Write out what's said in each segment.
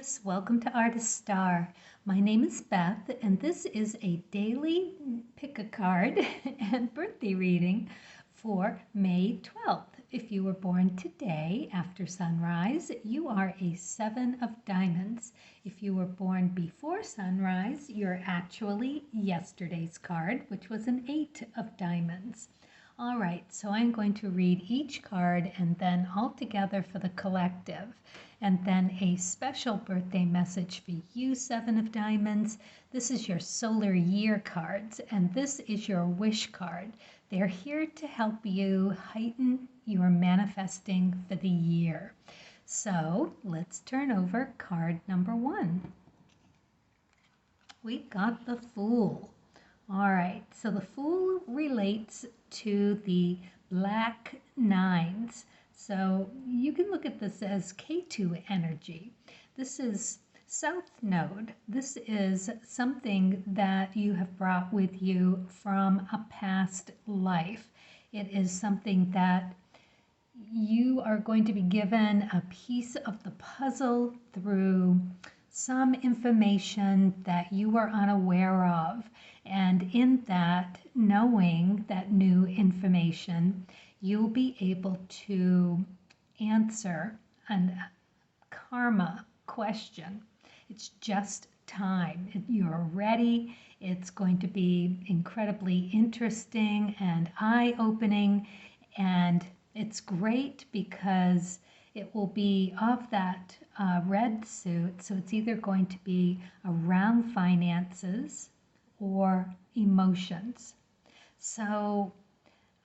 artists, welcome to Artist Star. My name is Beth and this is a daily pick a card and birthday reading for May 12th. If you were born today after sunrise, you are a 7 of diamonds. If you were born before sunrise, you're actually yesterday's card, which was an 8 of diamonds. All right, so I'm going to read each card and then all together for the collective. And then a special birthday message for you, 7 of diamonds. This is your solar year cards, and this is your wish card. They're here to help you heighten your manifesting for the year. So let's turn over card number 1. We've got the Fool. All right, so the Fool relates to the black nines. So you can look at this as K2 energy. This is South Node. This is something that you have brought with you from a past life. It is something that you are going to be given a piece of the puzzle through some information that you are unaware of. And in that, knowing that new information, you'll be able to answer a karma question. It's just time. You're ready. It's going to be incredibly interesting and eye-opening. And it's great because it will be of that red suit. So it's either going to be around finances or emotions. So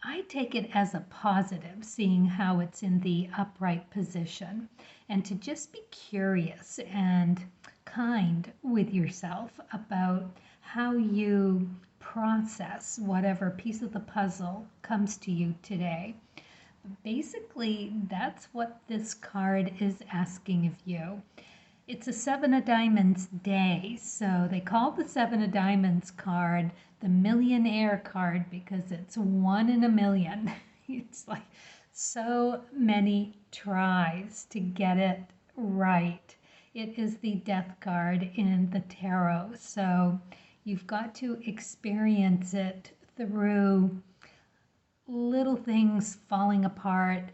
I take it as a positive, seeing how it's in the upright position, and to just be curious and kind with yourself about how you process whatever piece of the puzzle comes to you today. Basically, that's what this card is asking of you. It's a 7 of diamonds day, so they call the 7 of diamonds card the millionaire card because it's 1 in a million. It's like so many tries to get it right. It is the death card in the tarot, so you've got to experience it through little things falling apart,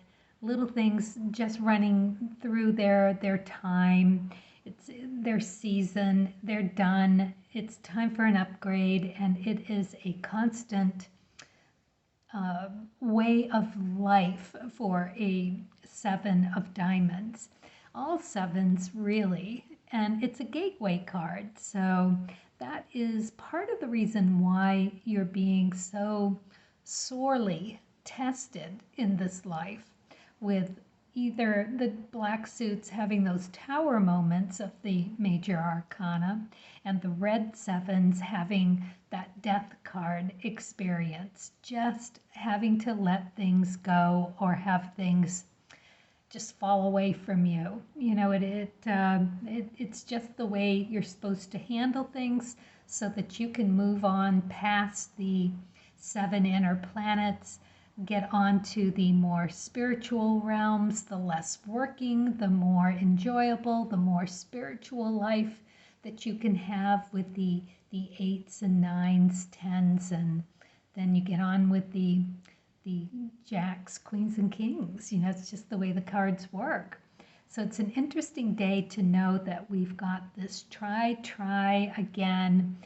little things just running through their time. It's their season, they're done. It's time for an upgrade, and it is a constant way of life for a 7 of diamonds. All 7s really, and it's a gateway card. So that is part of the reason why you're being so sorely tested in this life, with either the black suits having those tower moments of the major arcana and the red 7s having that death card experience, just having to let things go or have things just fall away from you. You know, it's just the way you're supposed to handle things so that you can move on past the 7 inner planets, get onto the more spiritual realms, the less working, the more enjoyable, the more spiritual life that you can have with the 8s and 9s, 10s, and then you get on with the jacks, queens, and kings. You know, it's just the way the cards work. So it's an interesting day to know that we've got this try again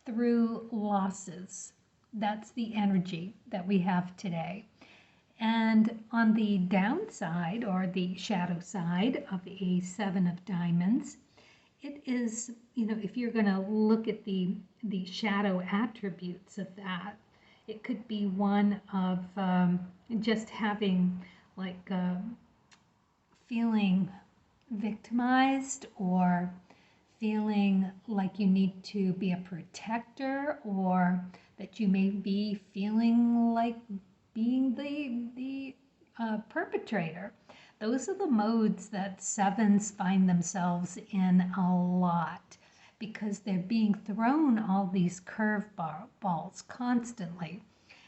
through losses. That's the energy that we have today. And on the downside, or the shadow side of a 7 of diamonds, it is, you know, if you're going to look at the shadow attributes of that, it could be one of just having like feeling victimized, or feeling like you need to be a protector, or that you may be feeling like being the perpetrator. Those are the modes that 7s find themselves in a lot, because they're being thrown all these curveballs constantly,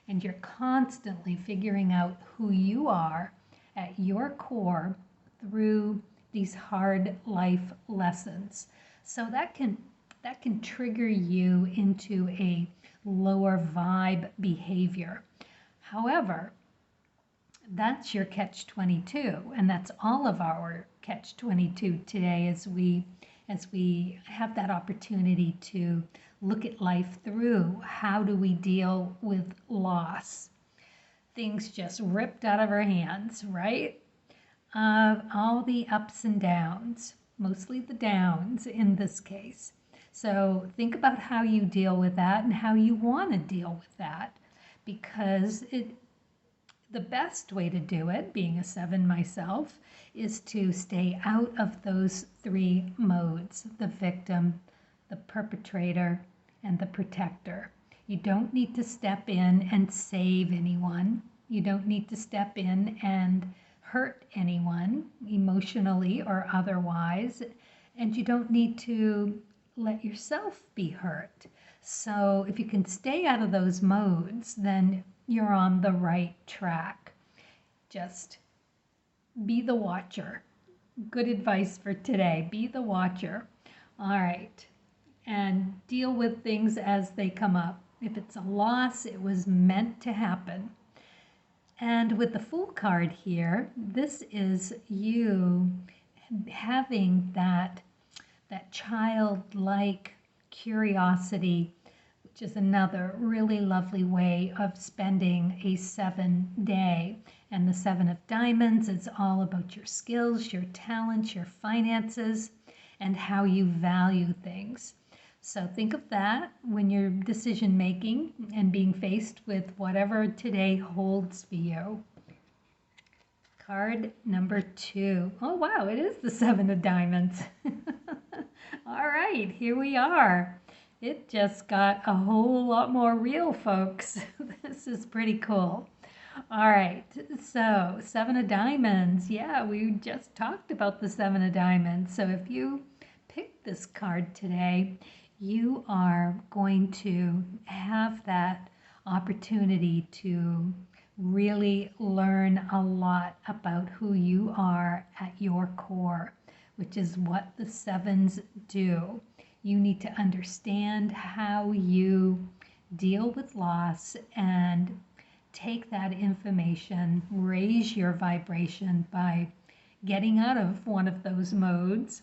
and you're constantly figuring out who you are at your core through these hard life lessons. So that can trigger you into a lower vibe behavior. However, that's your catch-22, and that's all of our catch-22 today as we have that opportunity to look at life through how do we deal with loss. Things just ripped out of our hands, right? All the ups and downs, mostly the downs in this case. So think about how you deal with that and how you want to deal with that, because the best way to do it, being a 7 myself, is to stay out of those 3 modes: the victim, the perpetrator, and the protector. You don't need to step in and save anyone. You don't need to step in and hurt anyone, emotionally or otherwise. And you don't need to let yourself be hurt. So if you can stay out of those modes, then you're on the right track. Just be the watcher. Good advice for today. Be the watcher. All right. And deal with things as they come up. If it's a loss, it was meant to happen. And with the Fool card here, this is you having that childlike curiosity, which is another really lovely way of spending a 7 day. And the 7 of Diamonds is all about your skills, your talents, your finances, and how you value things. So think of that when you're decision making and being faced with whatever today holds for you. Card number 2. Oh, wow, it is the 7 of Diamonds. All right, here we are. It just got a whole lot more real, folks. This is pretty cool. All right, so 7 of Diamonds. Yeah, we just talked about the 7 of Diamonds. So if you picked this card today, you are going to have that opportunity to really learn a lot about who you are at your core, which is what the 7s do. You need to understand how you deal with loss and take that information, raise your vibration by getting out of one of those modes: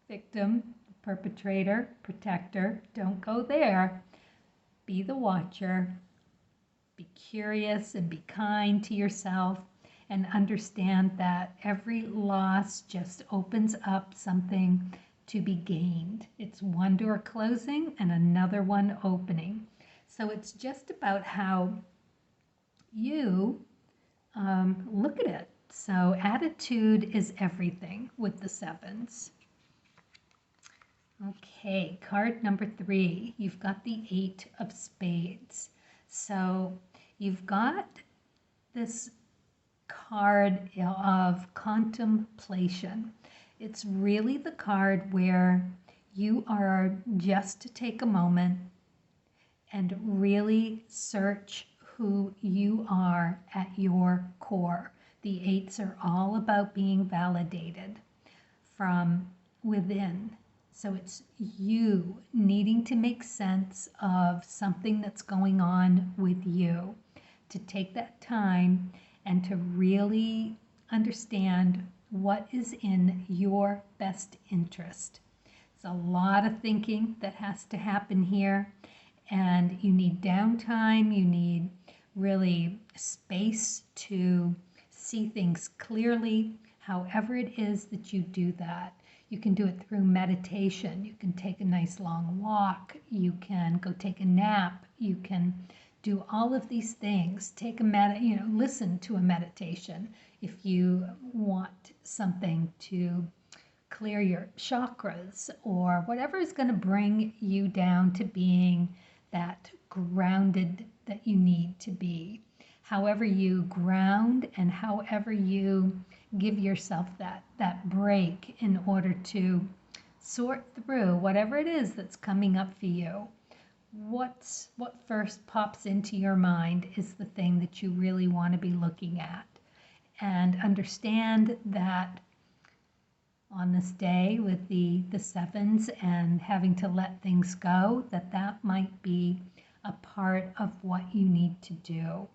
victim, perpetrator, protector. Don't go there. Be the watcher. Be curious and be kind to yourself, and understand that every loss just opens up something to be gained. It's one door closing and another one opening. So it's just about how you look at it. So attitude is everything with the 7s. Okay, card number 3. You've got the 8 of Spades. So you've got this card of contemplation. It's really the card where you are just to take a moment and really search who you are at your core. The 8s are all about being validated from within. So it's you needing to make sense of something that's going on with you, to take that time and to really understand what is in your best interest. It's a lot of thinking that has to happen here, and you need downtime, you need really space to see things clearly. However it is that you do that, you can do it through meditation. You can take a nice long walk. You can go take a nap. You can do all of these things. Take a listen to a meditation if you want something to clear your chakras or whatever is going to bring you down to being that grounded that you need to be. However you ground and however you give yourself that break in order to sort through whatever it is that's coming up for you. What first pops into your mind is the thing that you really want to be looking at. And understand that on this day with the sevens and having to let things go, that might be a part of what you need to do.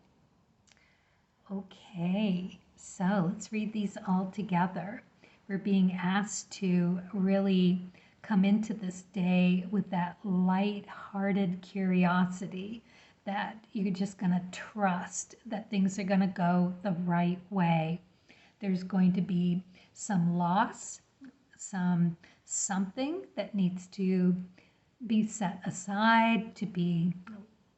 Okay, so let's read these all together. We're being asked to really come into this day with that light-hearted curiosity that you're just going to trust that things are going to go the right way. There's going to be some loss, something that needs to be set aside, to be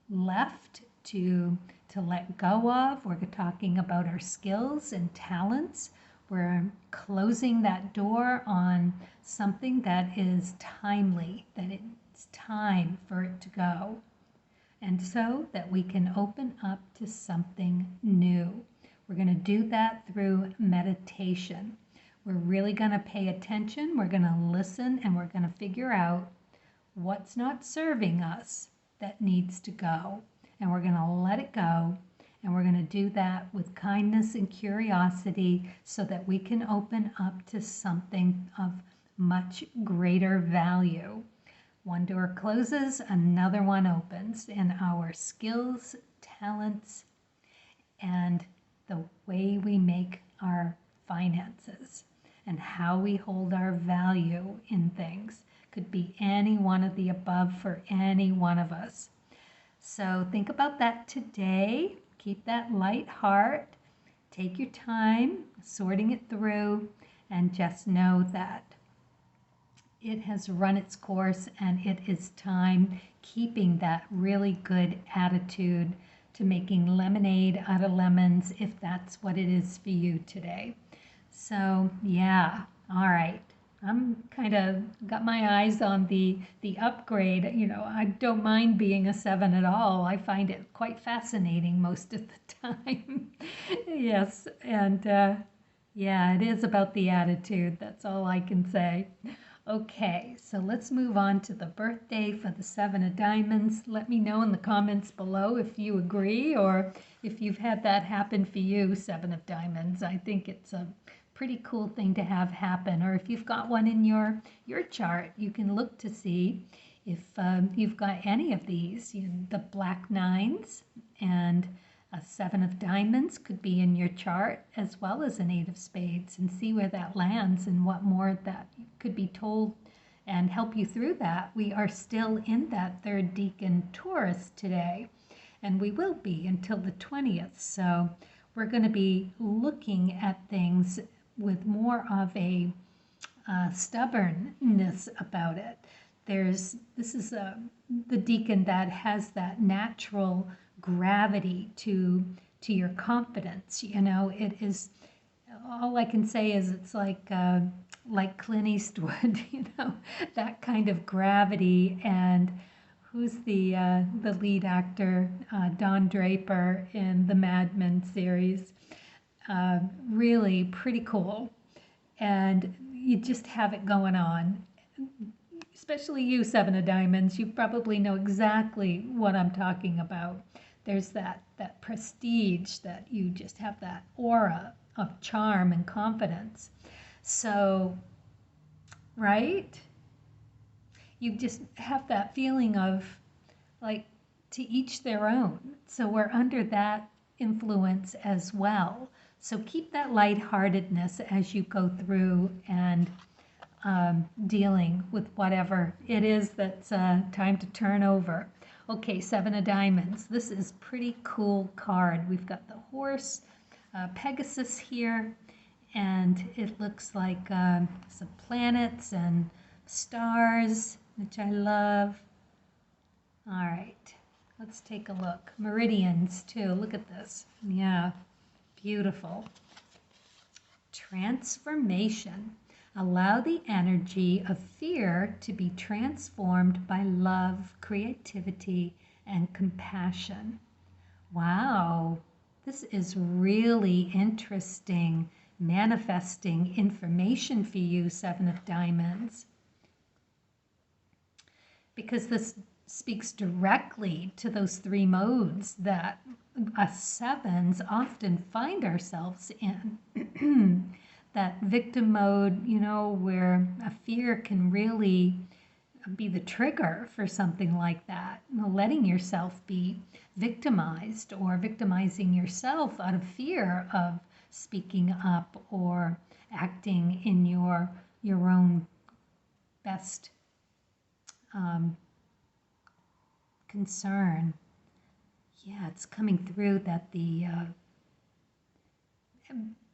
left, to let go of. We're talking about our skills and talents. We're closing that door on something that is timely, that it's time for it to go. And so that we can open up to something new. We're going to do that through meditation. We're really going to pay attention. We're going to listen, and we're going to figure out what's not serving us that needs to go. And we're going to let it go. And we're going to do that with kindness and curiosity so that we can open up to something of much greater value. One door closes, another one opens, and our skills, talents, and the way we make our finances and how we hold our value in things could be any one of the above for any one of us. So think about that today. Keep that light heart. Take your time sorting it through, and just know that it has run its course and it is time keeping that really good attitude to making lemonade out of lemons if that's what it is for you today. So yeah, all right. I'm kind of got my eyes on the upgrade. You know, I don't mind being a 7 at all. I find it quite fascinating most of the time. Yes, and yeah, it is about the attitude. That's all I can say. Okay, so let's move on to the birthday for the 7 of diamonds. Let me know in the comments below if you agree or if you've had that happen for you, 7 of diamonds. I think it's a pretty cool thing to have happen. Or if you've got one in your chart, you can look to see if you've got any of these. The black 9s and a 7 of diamonds could be in your chart, as well as an 8 of spades, and see where that lands and what more that could be told and help you through that. We are still in that 3rd decan Taurus today, and we will be until the 20th. So we're going to be looking at things with more of a stubbornness about it. This is the decan that has that natural gravity to your confidence. You know, it is, all I can say is it's like Clint Eastwood, you know, that kind of gravity. And who's the lead actor? Don Draper in the Mad Men series. Really pretty cool. And you just have it going on. Especially you, 7 of diamonds, you probably know exactly what I'm talking about. There's that prestige, that you just have that aura of charm and confidence. So, right? You just have that feeling of like to each their own. So we're under that influence as well. So keep that lightheartedness as you go through and dealing with whatever it is that's time to turn over. Okay, 7 of diamonds. This is pretty cool card. We've got the horse, Pegasus here, and it looks like some planets and stars, which I love. All right, let's take a look. Meridians too. Look at this. Yeah, beautiful. Transformation. Allow the energy of fear to be transformed by love, creativity, and compassion. Wow, this is really interesting manifesting information for you, 7 of diamonds. Because this speaks directly to those 3 modes that us 7s often find ourselves in. that victim mode, you know, where a fear can really be the trigger for something like that. You know, letting yourself be victimized or victimizing yourself out of fear of speaking up or acting in your own best concern. Yeah, it's coming through that the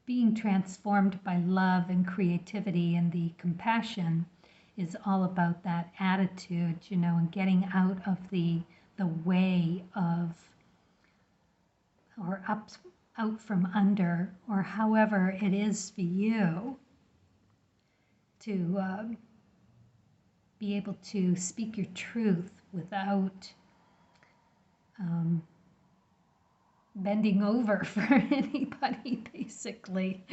being transformed by love and creativity and the compassion is all about that attitude, you know, and getting out of the way of, or up, out from under, or however it is for you to be able to speak your truth without bending over for anybody, basically,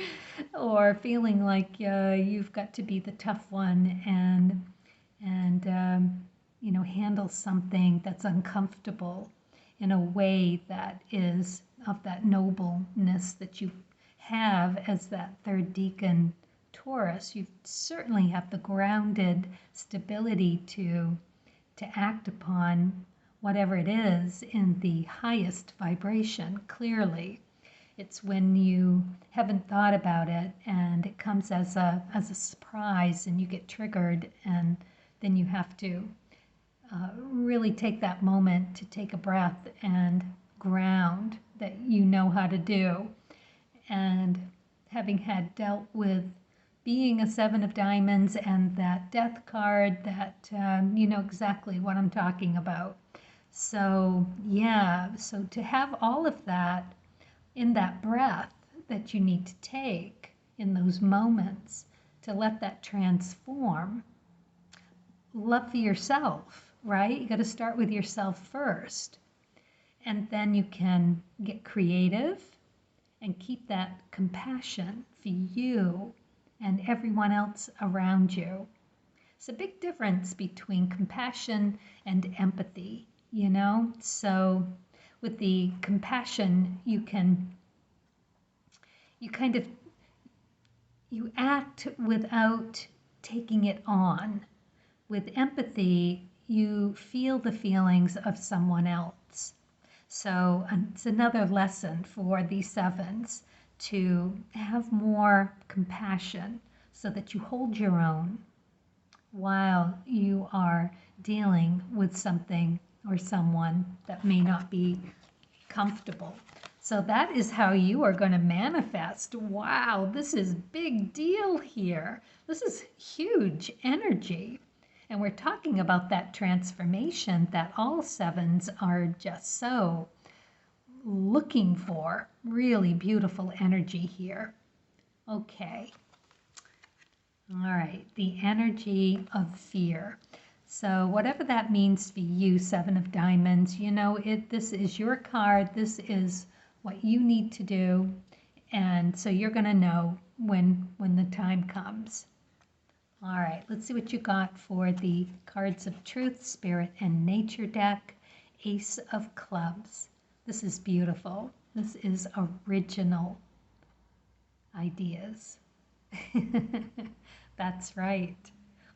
or feeling like you've got to be the tough one and you know, handle something that's uncomfortable in a way that is of that nobleness that you have as that third deacon Taurus. You certainly have the grounded stability to act upon whatever it is in the highest vibration, clearly. It's when you haven't thought about it and it comes as a surprise and you get triggered, and then you have to really take that moment to take a breath and ground that you know how to do. And having had dealt with being a Seven of Diamonds and that Death card, that you know exactly what I'm talking about. So yeah, so to have all of that in that breath that you need to take in those moments to let that transform. Love for yourself, right? You got to start with yourself first. And then you can get creative and keep that compassion for you and everyone else around you. It's a big difference between compassion and empathy, you know? So with the compassion, you act without taking it on. With empathy, you feel the feelings of someone else. So it's another lesson for these sevens to have more compassion so that you hold your own while you are dealing with something or someone that may not be comfortable. So that is how you are going to manifest. Wow, this is big deal here. This is huge energy. And we're talking about that transformation that all sevens are just so looking for. Really beautiful energy here. Okay. All right, the energy of fear. So whatever that means for you, Seven of Diamonds, you know, this is your card. This is what you need to do. And so you're going to know when the time comes. All right, let's see what you got for the Cards of Truth, Spirit, and Nature deck. Ace of Clubs. This is beautiful. This is original ideas. That's right.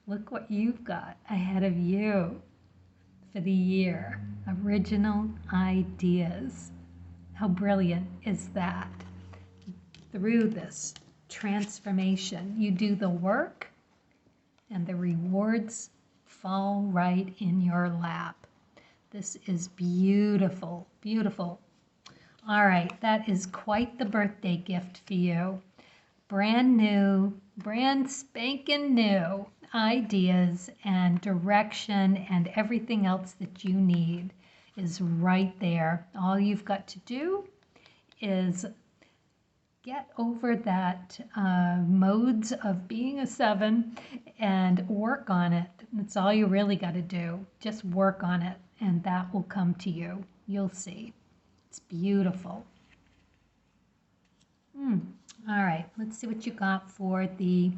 Look what you've got ahead of you for the year. Original ideas. How brilliant is that? Through this transformation, you do the work and the rewards fall right in your lap. This is beautiful, beautiful. All right, that is quite the birthday gift for you. Brand new, brand spanking new ideas and direction and everything else that you need is right there. All you've got to do is get over that modes of being a seven and work on it. That's all you really got to do. Just work on it and that will come to you. You'll see. It's beautiful. All right, let's see what you got for the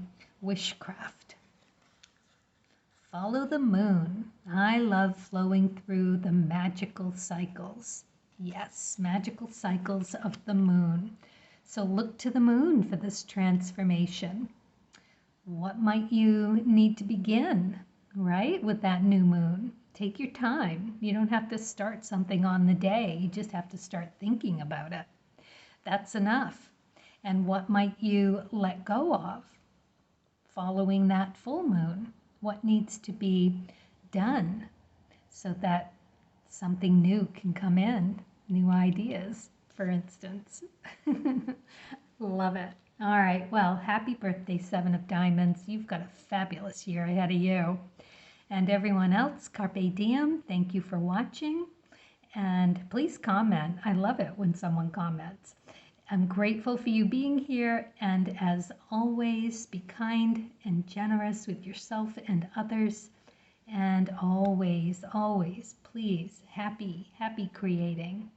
Wishcraft. Follow the moon. I love flowing through the magical cycles. Yes, magical cycles of the moon. So look to the moon for this transformation. What might you need to begin, right, with that new moon? Take your time. You don't have to start something on the day. You just have to start thinking about it. That's enough. And what might you let go of following that full moon? What needs to be done so that something new can come in? New ideas, for instance. Love it. All right, well, happy birthday, Seven of Diamonds. You've got a fabulous year ahead of you. And everyone else, Carpe Diem, thank you for watching. And please comment. I love it when someone comments. I'm grateful for you being here. And as always, be kind and generous with yourself and others. And always, always, please, happy creating.